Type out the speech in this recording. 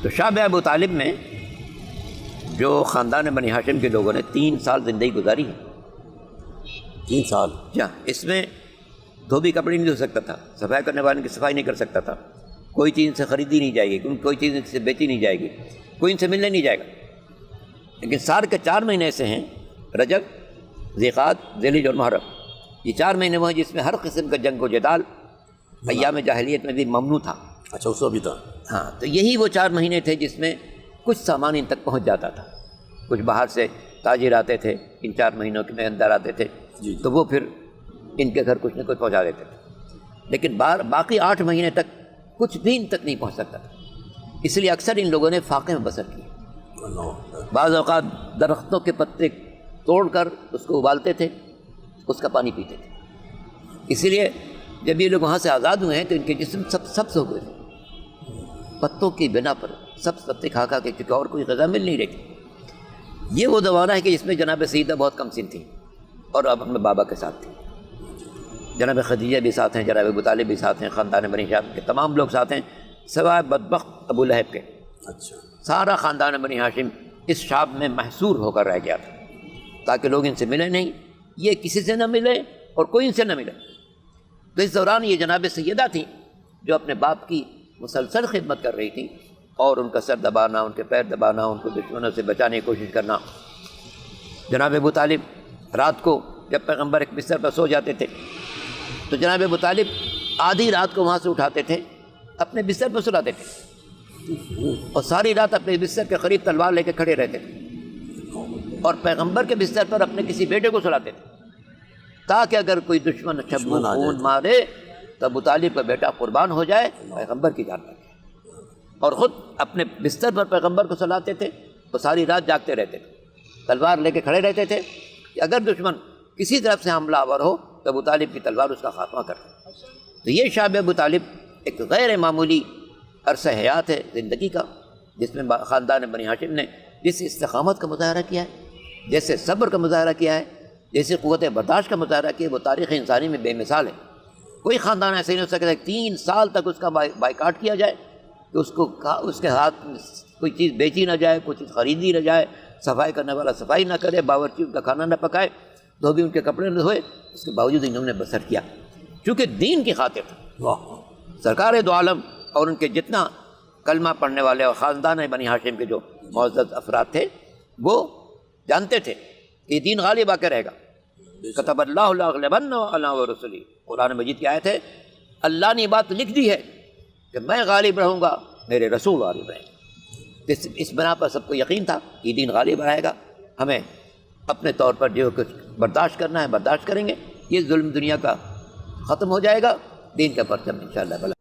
تو شعب ابو طالب میں جو خاندان بنی ہاشم کے لوگوں نے 3 سال زندگی گزاری ہے. 3 سال. کیا اس میں دھوبی کپڑے نہیں دھو سکتا تھا، صفائی کرنے والے کی صفائی نہیں کر سکتا تھا، کوئی چیز ان سے خریدی نہیں جائے گی، کوئی چیز ان سے بیچی نہیں جائے گی، کوئی ان سے ملنے نہیں جائے گا. لیکن سال کے 4 مہینے ایسے ہیں، رجب، ذی قعدہ، ذی الحجہ اور محرم، یہ 4 مہینے وہ ہیں جس میں ہر قسم کا جنگ و جدال ایام جاہلیت میں بھی ممنوع تھا. اچھا اس وقت بھی تھا. ہاں، تو یہی وہ 4 مہینے تھے جس میں کچھ سامان ان تک پہنچ جاتا تھا. کچھ باہر سے تاجر آتے تھے، ان 4 مہینوں کے میں اندر آتے تھے، جی. تو وہ پھر ان کے گھر کچھ نہ کچھ پہنچا دیتے تھے. لیکن باقی 8 مہینے تک کچھ بھی ان تک نہیں پہنچ سکتا تھا. اس لیے اکثر ان لوگوں نے فاقے میں بسر کی. بعض اوقات درختوں کے پتے توڑ کر اس کو ابالتے تھے، اس کا پانی پیتے تھے. اسی لیے جب یہ لوگ وہاں سے آزاد ہوئے ہیں تو ان کے جسم سبز ہو گئے تھے پتوں کی بنا پر، سبز پتے کھا کھا کے، کیونکہ اور کوئی غذا مل نہیں رہی تھی. یہ وہ زمانہ ہے کہ جس میں جناب سیدہ بہت کم سن تھی اور اب اپنے بابا کے ساتھ تھی. جناب خدیجہ بھی ساتھ ہیں، جناب ابو طالب بھی ساتھ ہیں، خاندان بنی ہاشم کے تمام لوگ ساتھ ہیں سوائے بدبخت ابو لہب کے. اچھا. سارا خاندان بنی ہاشم اس شعب میں محصور ہو کر رہ گیا تھا تاکہ لوگ ان سے ملے نہیں، یہ کسی سے نہ ملے اور کوئی ان سے نہ ملے. تو اس دوران یہ جناب سیدہ تھیں جو اپنے باپ کی مسلسل خدمت کر رہی تھیں، اور ان کا سر دبانا، ان کے پیر دبانا، ان کو دشمنوں سے بچانے کی کوشش کرنا. جناب ابو طالب رات کو جب پیغمبر ایک بستر پر سو جاتے تھے تو جناب ابو طالب آدھی رات کو وہاں سے اٹھاتے تھے، اپنے بستر پر سلاتے تھے اور ساری رات اپنے بستر کے قریب تلوار لے کے کھڑے رہتے تھے اور پیغمبر کے بستر پر اپنے کسی بیٹے کو سلاتے تھے تاکہ اگر کوئی دشمن خون مارے تو ابو طالب کا بیٹا قربان ہو جائے، پیغمبر کی جان بچے. اور خود اپنے بستر پر پیغمبر کو سلاتے تھے، وہ ساری رات جاگتے رہتے تھے، تلوار لے کے کھڑے رہتے تھے کہ اگر دشمن کسی طرف سے حملہ آور ہو تو ابو طالب کی تلوار اس کا خاتمہ کرتے. تو یہ شعب ابو طالب ایک غیر معمولی عرصہ حیات ہے زندگی کا، جس میں خاندان بنی ہاشم نے جس استقامت کا مظاہرہ کیا ہے، جیسے صبر کا مظاہرہ کیا ہے، جیسے قوت برداشت کا مظاہرہ کیا ہے، وہ تاریخ انسانی میں بے مثال ہے. کوئی خاندان ایسے نہیں ہو سکتا 3 سال تک اس کا بائیکاٹ کیا جائے کہ اس کے ہاتھ میں کوئی چیز بیچی نہ جائے، کوئی چیز خریدی نہ جائے، صفائی کرنے والا صفائی نہ کرے، باورچی ان کا کھانا نہ پکائے، دھوبی ان کے کپڑے نہ دھوئے. اس کے باوجود انہوں نے بسر کیا چونکہ دین کی خاطر تھا. سرکار دو عالم اور ان کے جتنا کلمہ پڑھنے والے اور خاندان بنی ہاشم کے جو معزز افراد تھے وہ جانتے تھے کہ یہ دین غالب آ کے رہے گا. کتب اللہ لاغلبن انا ورسلی، قرآن مجید کی آیت ہے، اللہ نے یہ بات لکھ دی ہے کہ میں غالب رہوں گا، میرے رسول غالب رہیں گے. اس بنا پر سب کو یقین تھا کہ دین غالب رہے گا. ہمیں اپنے طور پر جو کچھ برداشت کرنا ہے برداشت کریں گے، یہ ظلم دنیا کا ختم ہو جائے گا، دین کا پرچم انشاءاللہ بلا